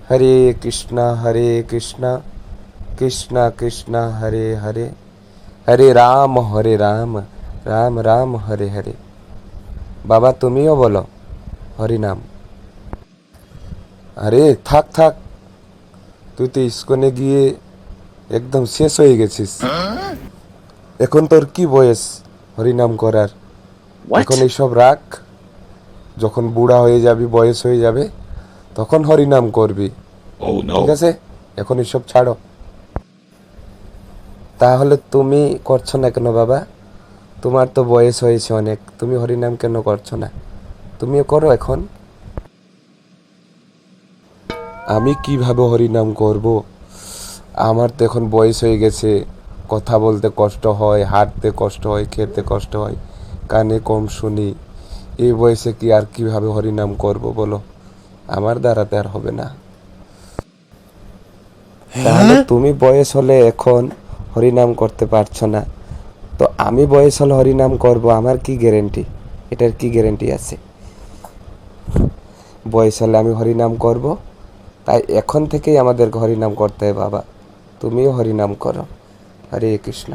হরে কৃষ্ণ কৃষ্ণ কৃষ্ণ হরে হরে, হরে রাম রাম রাম হরে হরে। বাবা তুমিও বলো হরিনাম। আরে থাক থাক, তুই তো ইস্কনে গিয়ে একদম শেষ হয়ে গেছিস। এখন তোর কি বয়স হরিনাম করার? এখন এইসব রাখ, যখন বুড়া হয়ে যাবি, বয়স হয়ে যাবে, তখন হরিনাম করবি। ঠিক আছে, এখন এসব ছাড়ো। তাহলে তুমি করছো না কেন বাবা? তোমার তো বয়স হয়েছে অনেক, তুমি হরিনাম কেন করছো না? তুমিও করো এখন। আমি কিভাবে হরিনাম করব? আমার তো এখন বয়স হয়ে গেছে, কথা বলতে কষ্ট হয়, হাঁটতে কষ্ট হয়, খেতে কষ্ট হয়, কানে কম শুনি। এই বয়সে কি আর কিভাবে হরিনাম করব বলো? আমার দ্বারাতে আর হবে না। তাহলে তুমি বয়স হলে এখন হরিনাম করতে পারছো না, তো আমি বয়স হলে হরিনাম করব, আমার কি গ্যারেন্টি? এটার কি গ্যারেন্টি আছে? বয়স হলে আমি হরিনাম করব, তাই এখন থেকেই আমাদের হরিনাম করতে হয় বাবা। তুমিও হরিনাম করো। হরে কৃষ্ণ।